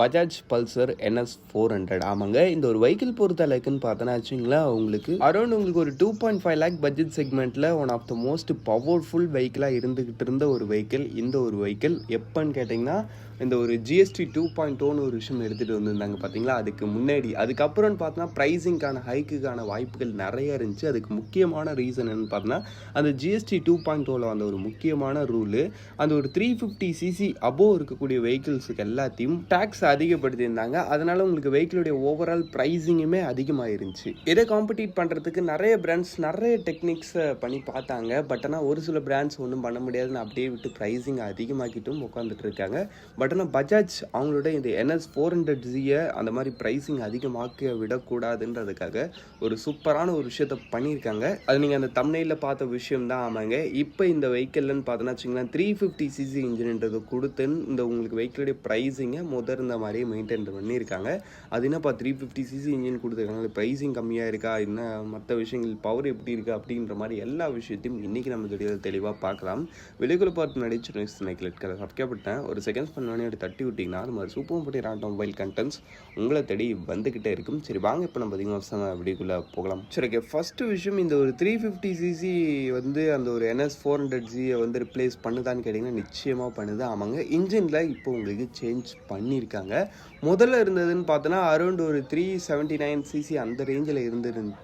Bajaj Pulsar NS 400. ஆமாங்க, இந்த ஒரு வெஹிக்கிள் பொறுத்த அளவுக்குன்னு பார்த்தோன்னா வச்சுங்களேன், உங்களுக்கு ஒரு 2.5 லேக் பட்ஜெட் செக்மெண்ட்டில் one of the most powerful வெஹிக்கிளாக இருந்துகிட்டு இருந்த ஒரு வெஹிக்கிள். இந்த ஒரு வெஹிக்கிள் எப்போன்னு கேட்டிங்கன்னா, இந்த ஒரு GST 2.0 ஒரு விஷயம் எடுத்துகிட்டு வந்திருந்தாங்க பார்த்தீங்களா. அதுக்கப்புறம்னு பார்த்தோன்னா ப்ரைஸிங்கான ஹைக்குக்கான வாய்ப்புகள் நிறைய இருந்துச்சு. அதுக்கு முக்கியமான ரீசன் என்னன்னு பார்த்தோன்னா, அந்த GST 2.0 அந்த ஒரு முக்கியமான ரூலு அந்த ஒரு 350cc அபோவ் இருக்கக்கூடிய வெஹிக்கிள்ஸுக்கு எல்லாத்தையும் டேக்ஸ் அதிகப்படுத்தியிருந்தாங்க. அதனால உங்களுக்கு வெஹிக்கிளுடைய ஓவரால் ப்ரைஸிங்குமே அதிகமாக இருந்துச்சு. இதை காம்படிட் பண்ணுறதுக்கு நிறைய பிராண்ட்ஸ் நிறைய டெக்னிக்ஸை பண்ணி பார்த்தாங்க. பட் ஆனால் ஒரு சில பிராண்ட்ஸ் ஒன்றும் பண்ண முடியாதுன்னு அப்படியே விட்டு ப்ரைஸிங் அதிகமாக்கிட்டும் உட்காந்துட்டு இருக்காங்க. பட் ஆனால் பஜாஜ் அவங்களோட இந்த NS 400Z அந்த மாதிரி ப்ரைஸிங் அதிகமாக்க விடக்கூடாதுன்றதுக்காக ஒரு சூப்பரான ஒரு விஷயத்த பண்ணியிருக்காங்க. அது நீங்கள் அந்த தம்ப்நெயிலில் பார்த்த விஷயம் தான். ஆமாங்க, இப்போ இந்த வெஹிக்கிள்னு பார்த்தோன்னா வச்சுங்களேன் 350cc இன்ஜின்ன்றது கொடுத்து இந்த உங்களுக்கு வெஹிக்கிளுடைய ப்ரைஸிங்கை இருந்த மாதிரியே மெயின்டைன் பண்ணியிருக்காங்க. அது என்னப்பா 350cc இன்ஜின் கொடுத்துருக்காங்க, ப்ரைஸிங் கம்மியாக இருக்கா, என்ன மற்ற விஷயங்கள் பவர் எப்படி இருக்குது அப்படின்ற மாதிரி எல்லா விஷயத்தையும் இன்றைக்கி நம்ம வீடியோவில் தெளிவாக பார்க்கலாம். வெளிக்குள்ள பார்த்து நடிச்சு சப்ஸ்கிரைப் ஒரு செகண்ட்ஸ் பண்ணி தட்டி விட்டிங்கன்னா அது மாதிரி சூப்பர் போட்டி ராட்டம் மொபைல் கண்டென்ட்ஸ் உங்களை தேடி வந்துக்கிட்டே இருக்கும். சரி வாங்க, இப்போ நம்ம அதிகமாக வீடியோக்குள்ளே போகலாம். சரி ஓகே, ஃபஸ்ட்டு விஷயம், இந்த ஒரு 350cc அந்த ஒரு NS 400Z ரிப்ளேஸ் பண்ணுதான்னு கேட்டிங்கன்னா நிச்சயமாக பண்ணுது. ஆமாங்க, இன்ஜினில் இப்போ உங்களுக்கு சேஞ்ச் பண்ணியிருக்காங்க. முதல்ல இருந்ததுன்னு பார்த்தோன்னா அரௌண்ட் ஒரு 379cc அந்த ரேஞ்சில்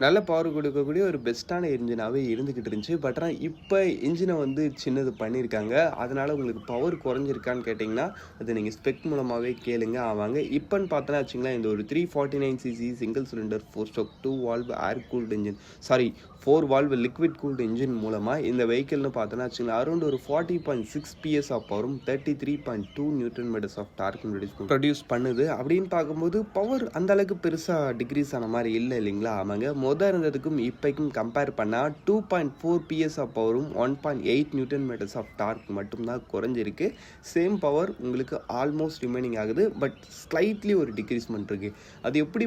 நல்ல பவர் கொடுக்கக்கூடிய ஒரு பெஸ்ட்டான இன்ஜினாகவே இருந்துக்கிட்டு இருந்துச்சு. பட் ஆனால் இப்போ இன்ஜினை சின்னது பண்ணியிருக்காங்க. அதனால் உங்களுக்கு பவர் குறைஞ்சிருக்கான்னு கேட்டிங்கன்னா அது நீங்கள் ஸ்பெக் மூலமாகவே கேளுங்க. ஆவாங்க, இப்போன்னு பார்த்தோன்னா வச்சுங்களேன் இந்த ஒரு 349cc single cylinder 4-stroke 2 valve ஏர் cooled engine 4 valve liquid cooled engine மூலமாக இந்த வெஹிக்கிள்னு பார்த்தோன்னா வச்சுங்களேன் அரௌண்ட் ஒரு 40.6 PS ஆஃப் பவரும் 33.2 Nm ஆஃப் டார்க் ப்ரொடியூஸ் பண்ணுது. அப்படின்னு பார்க்கும்போது பவர் அந்த அளவுக்கு பெருசாக டிக்ரீஸ் ஆன மாதிரி இல்லைங்களா. ஆமாங்க, இருந்ததுக்கும் இப்போக்கும் கம்பேர் பண்ணால் 2.4 PS ஆஃப் பவரும் 1.8 Nm ஆஃப் டார்க் மட்டும்தான் குறைஞ்சிருக்கு. சேம் பவர் உங்களுக்கு ஆல்மோஸ்ட் ரிமைனிங் ஆகுது. பட் ஸ்லைட்லி ஒரு டிக்ரீஸ்மெண்ட் இருக்குது. அது எப்படி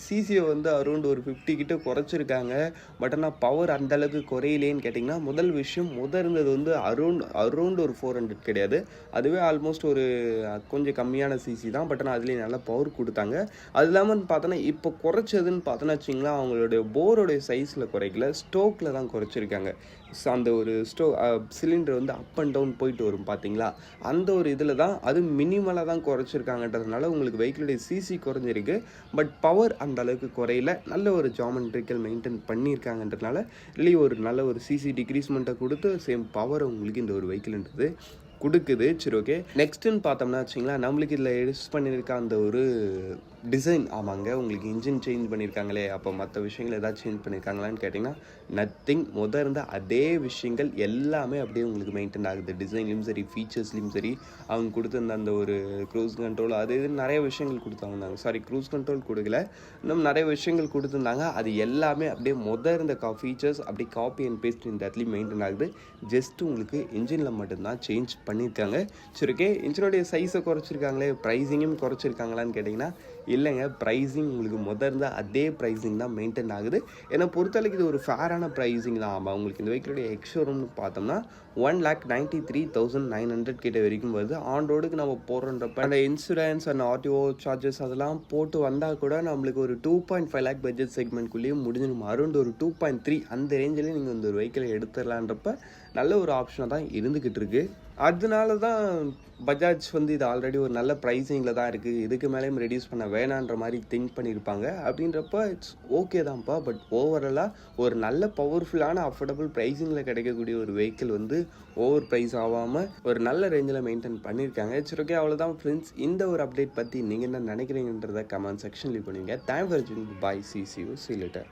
சிசியை அரௌண்ட் ஒரு 50 கிட்ட குறைச்சிருக்காங்க. பட் ஆனால் பவர் அந்த அளவுக்கு குறையிலேன்னு கேட்டிங்கன்னா முதல் விஷயம் இருந்தது அரௌண்ட் ஒரு 400 கிடையாது. அதுவே ஆல்மோஸ்ட் ஒரு கொஞ்சம் கம்மியான சிசி தான். பட் ஆனால் அதுலேயும் நல்லா பவர் கொடுத்தாங்க. அது இல்லாமல் பார்த்தோன்னா இப்போ குறைச்சதுன்னு பார்த்தோன்னா வச்சிங்களா அவங்களுடைய போரோடைய சைஸில் குறைக்கல, ஸ்டோக்கில் தான் குறைச்சிருக்காங்க. அந்த ஒரு சிலிண்டர் அப் அண்ட் டவுன் போயிட்டு வரும் பார்த்தீங்களா, அந்த ஒரு இதில் தான் அது மினிமலாக தான் குறைச்சிருக்காங்கன்றதுனால உங்களுக்கு வெஹிக்கிளுடைய சிசி குறைஞ்சிருக்கு. பட் பவர் அந்த அளவுக்கு குறையில, நல்ல ஒரு ஜாமெட்ரிக்கல் மெயின்டைன் பண்ணியிருக்காங்கன்றதுனால இல்லையே ஒரு நல்ல ஒரு சிசி டிக்ரீஸ்மெண்ட்டை கொடுத்து சேம் பவர் உங்களுக்கு இந்த ஒரு வெஹிக்கிள்ன்றது கொடுக்குது. சரி ஓகே, நெக்ஸ்ட்டுன்னு பார்த்தோம்னா வச்சிங்களேன் நம்மளுக்கு இதில் யூஸ் பண்ணியிருக்க அந்த ஒரு டிசைன். ஆமாங்க, உங்களுக்கு இன்ஜின் சேஞ்ச் பண்ணியிருக்காங்களே, அப்போ மற்ற விஷயங்கள் ஏதாவது சேஞ்ச் பண்ணியிருக்காங்களான்னு கேட்டிங்கன்னா நத்திங். இருந்த அதே விஷயங்கள் எல்லாமே அப்படியே உங்களுக்கு மெயின்டைன் ஆகுது. டிசைன்லையும் சரி, ஃபீச்சர்ஸ்லையும் சரி, அவங்க கொடுத்துருந்த அந்த ஒரு க்ரூஸ் கண்ட்ரோல் அது இது நிறைய விஷயங்கள் கொடுத்தாங்க. க்ரூஸ் கண்ட்ரோல் கொடுக்கல, இன்னும் நிறைய விஷயங்கள் கொடுத்துருந்தாங்க. அது எல்லாமே அப்படியே இருந்த ஃபீச்சர்ஸ் அப்படி காப்பி அண்ட் பேஸ்ட் இந்த இடத்துலையும் மெயின்டைன் ஆகுது. ஜஸ்ட் உங்களுக்கு இன்ஜினில் மட்டும்தான் சேஞ்ச் பண்ணியிருக்காங்க. சரி ஓகே, இன்ஜினுடைய சைஸை குறைச்சிருக்காங்களே, ப்ரைஸிங்கும் குறைச்சிருக்காங்களான்னு கேட்டிங்கன்னா இல்லைங்க, ப்ரைஸிங் உங்களுக்கு இருந்த அதே ப்ரைஸிங் தான் மெயின்டைன் ஆகுது. ஏன்னா பொறுத்தளவுக்கு இது ஒரு ஃபேரான ப்ரைஸிங் தான். ஆமாம், உங்களுக்கு இந்த வெஹிக்கிளுடைய எக்ஸ்ஷோரூம்னு பார்த்தோம்னா 1,93,900 கிட்ட வரைக்கும் வருது. ஆன் ரோடுக்கு நம்ம போடுறன்றப்ப அந்த இன்சூரன்ஸ் அண்ட் RTO சார்ஜஸ் அதெல்லாம் போட்டு வந்தால் கூட நம்மளுக்கு ஒரு 2.5 லேக் பட்ஜெட் செக்மெண்ட்குள்ளேயும் முடிஞ்சிடும். அரௌண்ட் ஒரு 2.3 அந்த ரேஞ்சிலே நீங்கள் இந்த ஒரு வெஹிக்கிளை எடுத்துடலான்றப்ப நல்ல ஒரு ஆப்ஷனாக தான் இருந்துக்கிட்டு இருக்குது. அதனால தான் பஜாஜ் இது ஆல்ரெடி ஒரு நல்ல ப்ரைஸிங்கில் தான் இருக்குது, இதுக்கு மேலேயும் ரெடியூஸ் பண்ண வேணான்ற மாதிரி திங்க் பண்ணியிருப்பாங்க. அப்படின்றப்ப இட்ஸ் ஓகே தான்ப்பா. பட் ஓவராலாக ஒரு நல்ல பவர்ஃபுல்லான அஃபோர்டபுள் ப்ரைஸிங்கில் கிடைக்கக்கூடிய ஒரு வெஹிக்கிள் ஓவர் ப்ரைஸ் ஆகாமல் ஒரு நல்ல ரேஞ்சில் மெயின்டைன் பண்ணியிருக்காங்க. சரி ஓகே, அவ்வளோதான் ஃப்ரெண்ட்ஸ். இந்த ஒரு அப்டேட் பற்றி நீங்கள் என்ன நினைக்கிறீங்கன்றதை கமெண்ட் செக்ஷன் லீவ் பண்ணுவீங்க. தேங்க்ஸ் ஃபார் வாட்சிங். Bye, see you later.